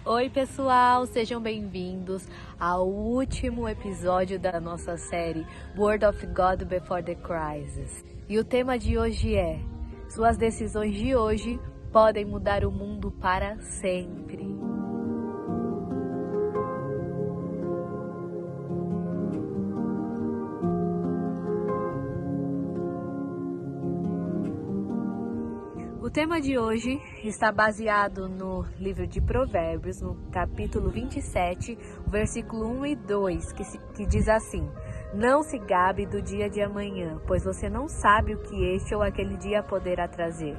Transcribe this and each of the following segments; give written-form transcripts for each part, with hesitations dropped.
Oi pessoal, sejam bem-vindos ao último episódio da nossa série Word of God Before the Crisis. E o tema de hoje é: suas decisões de hoje podem mudar o mundo para sempre. O tema de hoje está baseado no livro de Provérbios, no capítulo 27, versículo 1 e 2, que diz assim: Não se gabe do dia de amanhã, pois você não sabe o que este ou aquele dia poderá trazer.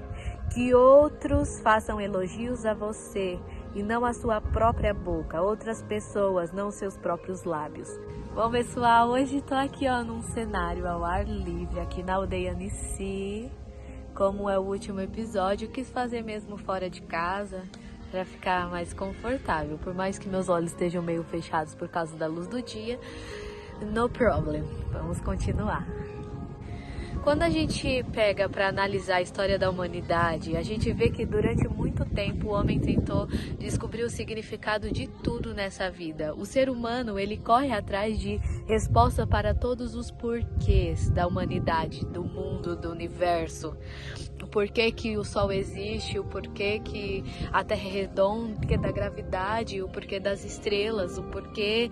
Que outros façam elogios a você e não a sua própria boca, outras pessoas, não seus próprios lábios. Bom pessoal, hoje estou aqui num cenário ao ar livre, aqui na aldeia Nissi. Como é o último episódio, quis fazer mesmo fora de casa para ficar mais confortável. Por mais que meus olhos estejam meio fechados por causa da luz do dia, no problem. Vamos continuar. Quando a gente pega para analisar a história da humanidade, a gente vê que durante muito tempo o homem tentou descobrir o significado de tudo nessa vida. O ser humano, ele corre atrás de resposta para todos os porquês da humanidade, do mundo, do universo. O porquê que o Sol existe, o porquê que a Terra é redonda, o porquê da gravidade, o porquê das estrelas, o porquê.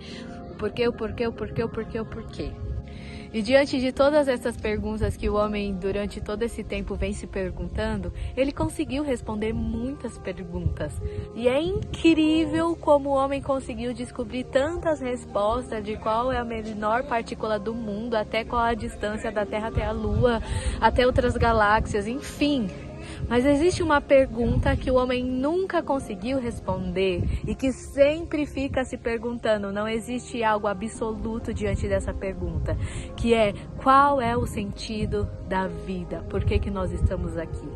E diante de todas essas perguntas que o homem durante todo esse tempo vem se perguntando, ele conseguiu responder muitas perguntas. E é incrível como o homem conseguiu descobrir tantas respostas de qual é a menor partícula do mundo, até qual a distância da Terra até a Lua, até outras galáxias, enfim. Mas existe uma pergunta que o homem nunca conseguiu responder e que sempre fica se perguntando. Não existe algo absoluto diante dessa pergunta, que é: qual é o sentido da vida? Por que nós estamos aqui?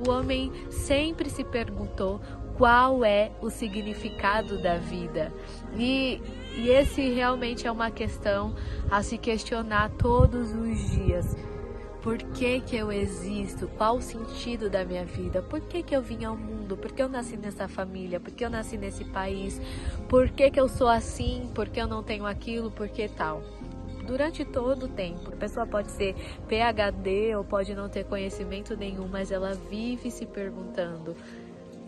O homem sempre se perguntou qual é o significado da vida. E esse realmente é uma questão a se questionar todos os dias. Por que eu existo? Qual o sentido da minha vida? Por que eu vim ao mundo? Por que eu nasci nessa família? Por que eu nasci nesse país? Por que eu sou assim? Por que eu não tenho aquilo? Por que tal? Durante todo o tempo, a pessoa pode ser PhD ou pode não ter conhecimento nenhum, mas ela vive se perguntando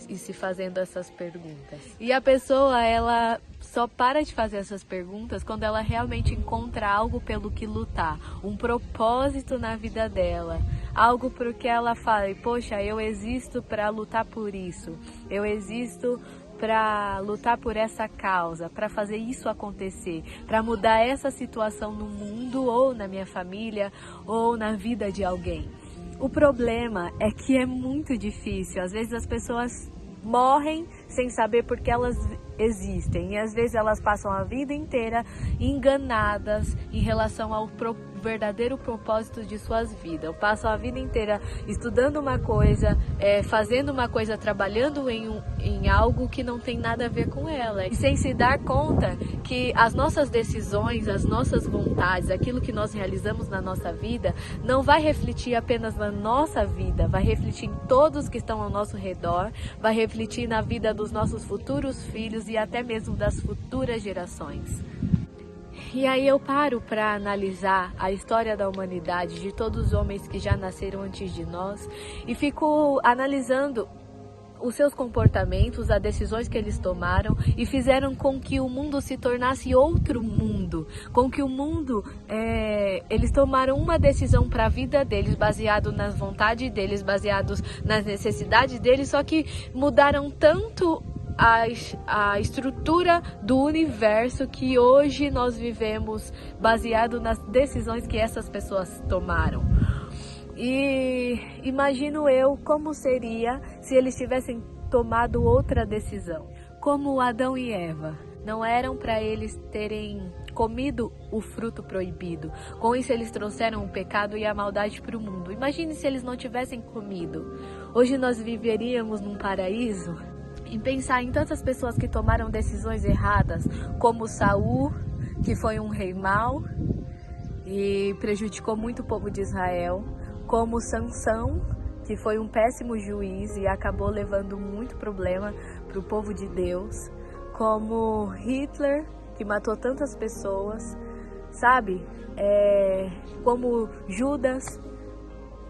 e se fazendo essas perguntas. E a pessoa, ela só para de fazer essas perguntas quando ela realmente encontra algo pelo que lutar, um propósito na vida dela, algo por que ela fala: poxa, eu existo para lutar por isso, eu existo para lutar por essa causa, para fazer isso acontecer, para mudar essa situação no mundo ou na minha família ou na vida de alguém. O problema é que é muito difícil. Às vezes as pessoas morrem sem saber por que elas existem. E às vezes elas passam a vida inteira enganadas em relação ao verdadeiro propósito de suas vidas. Passam a vida inteira estudando uma coisa, fazendo uma coisa, trabalhando em algo que não tem nada a ver com ela. E sem se dar conta que as nossas decisões, as nossas vontades, aquilo que nós realizamos na nossa vida, não vai refletir apenas na nossa vida, vai refletir em todos que estão ao nosso redor, vai refletir na vida dos nossos futuros filhos e até mesmo das futuras gerações. E aí eu paro para analisar a história da humanidade, de todos os homens que já nasceram antes de nós, e fico analisando os seus comportamentos, as decisões que eles tomaram e fizeram com que o mundo se tornasse outro mundo, com que o mundo, eles tomaram uma decisão para a vida deles, baseado nas vontades deles, baseados nas necessidades deles, só que mudaram tanto a estrutura do universo que hoje nós vivemos baseado nas decisões que essas pessoas tomaram. E imagino eu como seria se eles tivessem tomado outra decisão. Como Adão e Eva, não eram para eles terem comido o fruto proibido. Com isso eles trouxeram o pecado e a maldade para o mundo. Imagine se eles não tivessem comido. Hoje nós viveríamos num paraíso? Em pensar em tantas pessoas que tomaram decisões erradas, como Saul, que foi um rei mau e prejudicou muito o povo de Israel, como Sansão, que foi um péssimo juiz e acabou levando muito problema para o povo de Deus, como Hitler, que matou tantas pessoas, sabe? Como Judas.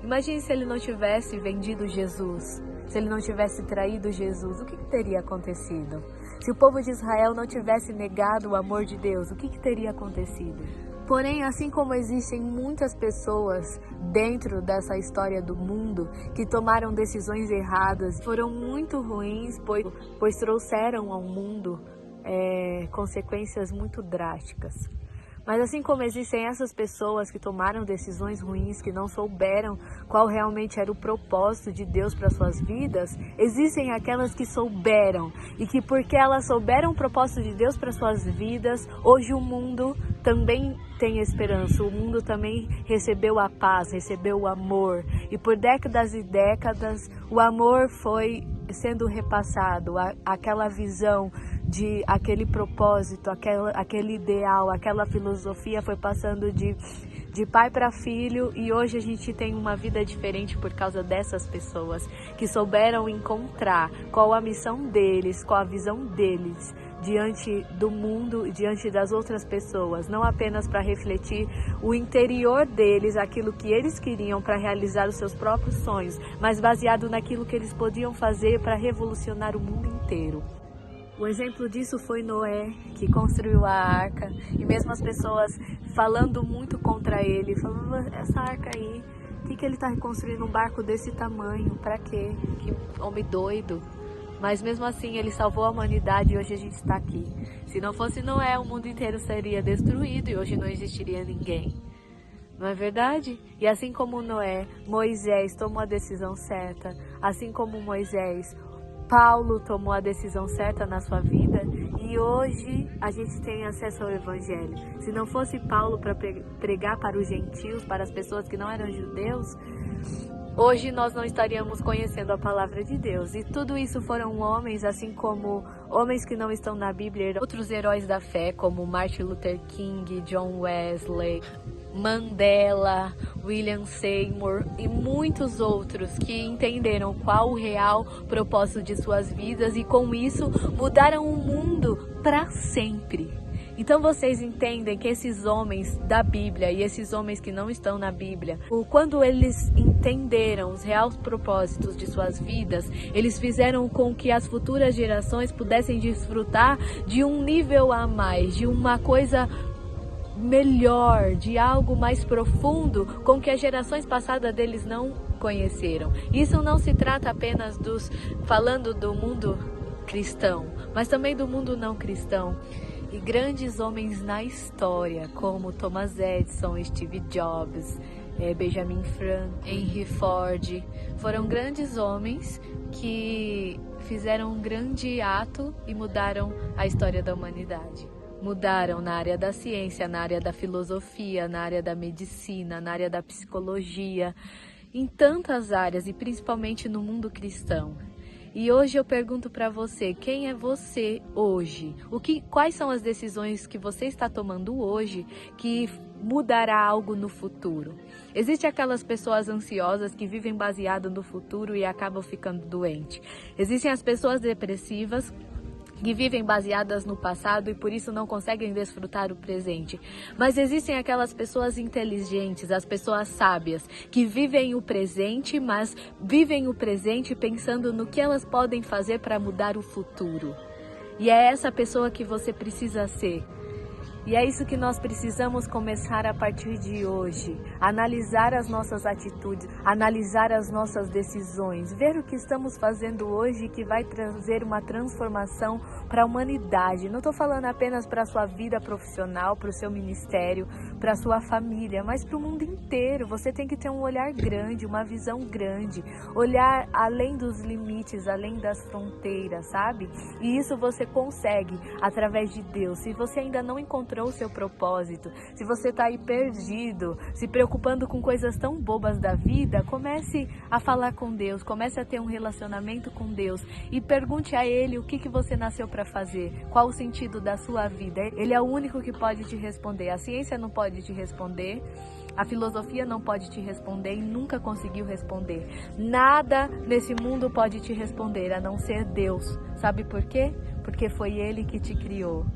Imagine se ele não tivesse vendido Jesus, se ele não tivesse traído Jesus, o que teria acontecido? Se o povo de Israel não tivesse negado o amor de Deus, o que teria acontecido? Porém, assim como existem muitas pessoas dentro dessa história do mundo que tomaram decisões erradas, foram muito ruins, pois trouxeram ao mundo consequências muito drásticas. Mas assim como existem essas pessoas que tomaram decisões ruins, que não souberam qual realmente era o propósito de Deus para suas vidas, existem aquelas que souberam e que porque elas souberam o propósito de Deus para suas vidas, hoje o mundo também tem esperança, o mundo também recebeu a paz, recebeu o amor. E por décadas e décadas o amor foi sendo repassado, aquela visão de aquele propósito, aquele ideal, aquela filosofia foi passando de pai para filho, e hoje a gente tem uma vida diferente por causa dessas pessoas que souberam encontrar qual a missão deles, qual a visão deles diante do mundo, diante das outras pessoas, não apenas para refletir o interior deles, aquilo que eles queriam para realizar os seus próprios sonhos, mas baseado naquilo que eles podiam fazer para revolucionar o mundo inteiro. O exemplo disso foi Noé, que construiu a arca, e mesmo as pessoas falando muito contra ele, falando, essa arca aí, o que ele está reconstruindo um barco desse tamanho? Para quê? Que homem doido. Mas mesmo assim ele salvou a humanidade e hoje a gente está aqui. Se não fosse Noé, o mundo inteiro seria destruído e hoje não existiria ninguém. Não é verdade? E assim como Noé, Moisés tomou a decisão certa, assim como Moisés, Paulo tomou a decisão certa na sua vida, e hoje a gente tem acesso ao Evangelho. Se não fosse Paulo para pregar para os gentios, para as pessoas que não eram judeus, hoje nós não estaríamos conhecendo a palavra de Deus. E tudo isso foram homens, assim como homens que não estão na Bíblia, outros heróis da fé, como Martin Luther King, John Wesley, Mandela, William Seymour e muitos outros que entenderam qual o real propósito de suas vidas e com isso mudaram o mundo para sempre. Então vocês entendem que esses homens da Bíblia e esses homens que não estão na Bíblia, quando eles entenderam os reais propósitos de suas vidas, eles fizeram com que as futuras gerações pudessem desfrutar de um nível a mais, de uma coisa melhor, de algo mais profundo com que as gerações passadas deles não conheceram. Isso não se trata apenas falando do mundo cristão, mas também do mundo não cristão. E grandes homens na história, como Thomas Edison, Steve Jobs, Benjamin Franklin, Henry Ford, foram grandes homens que fizeram um grande ato e mudaram a história da humanidade. Mudaram na área da ciência, na área da filosofia, na área da medicina, na área da psicologia, em tantas áreas e principalmente no mundo cristão. E hoje eu pergunto para você, quem é você hoje? Quais são as decisões que você está tomando hoje que mudará algo no futuro? Existem aquelas pessoas ansiosas que vivem baseado no futuro e acabam ficando doentes. Existem as pessoas depressivas que vivem baseadas no passado e por isso não conseguem desfrutar o presente. Mas existem aquelas pessoas inteligentes, as pessoas sábias, que vivem o presente, mas vivem o presente pensando no que elas podem fazer para mudar o futuro. E é essa pessoa que você precisa ser. E é isso que nós precisamos começar a partir de hoje. Analisar as nossas atitudes, analisar as nossas decisões, ver o que estamos fazendo hoje que vai trazer uma transformação para a humanidade. Não estou falando apenas para a sua vida profissional, para o seu ministério, para a sua família, mas para o mundo inteiro. Você tem que ter um olhar grande, uma visão grande, olhar além dos limites, além das fronteiras, sabe? E isso você consegue através de Deus. Se você ainda não encontrou o seu propósito, se você está aí perdido, se preocupando com coisas tão bobas da vida, comece a falar com Deus, comece a ter um relacionamento com Deus e pergunte a Ele o que você nasceu para fazer, qual o sentido da sua vida. Ele é o único que pode te responder. A ciência não pode te responder, a filosofia não pode te responder e nunca conseguiu responder. Nada nesse mundo pode te responder a não ser Deus. Sabe por quê? porque foi Ele que te criou.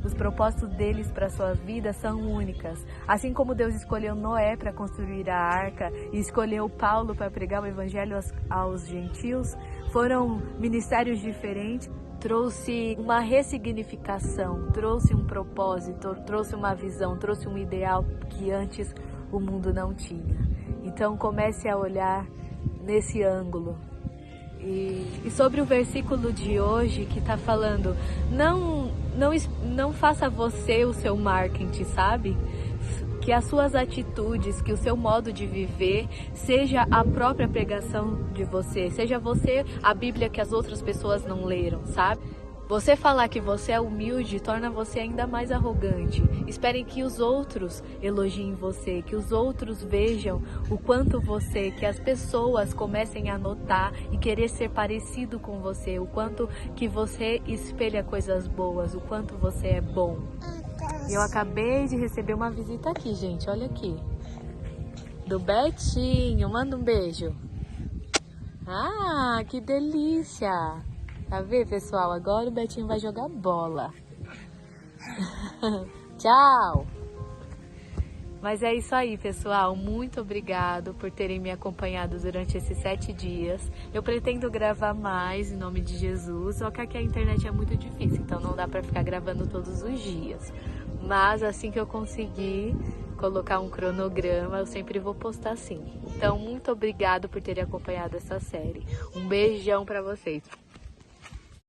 Os propósitos deles para a sua vida são únicas. Assim como Deus escolheu Noé para construir a arca e escolheu Paulo para pregar o evangelho aos gentios, foram ministérios diferentes, trouxe uma ressignificação, trouxe um propósito, trouxe uma visão, trouxe um ideal que antes o mundo não tinha. Então comece a olhar nesse ângulo. E sobre o versículo de hoje que está falando, não faça você o seu marketing, sabe? Que as suas atitudes, que o seu modo de viver seja a própria pregação de você, seja você a Bíblia que as outras pessoas não leram, sabe? Você falar que você é humilde torna você ainda mais arrogante. Esperem que os outros elogiem você, que os outros vejam o quanto você, que as pessoas comecem a notar e querer ser parecido com você, o quanto que você espelha coisas boas, o quanto você é bom. E eu acabei de receber uma visita aqui, gente, olha aqui. Do Betinho, manda um beijo. Ah, que delícia! Tá vendo, pessoal? Agora o Betinho vai jogar bola. Tchau! Mas é isso aí, pessoal. Muito obrigado por terem me acompanhado durante esses 7 dias. Eu pretendo gravar mais, em nome de Jesus. Só que aqui a internet é muito difícil, então não dá pra ficar gravando todos os dias. Mas assim que eu conseguir colocar um cronograma, eu sempre vou postar sim. Então, muito obrigado por terem acompanhado essa série. Um beijão pra vocês.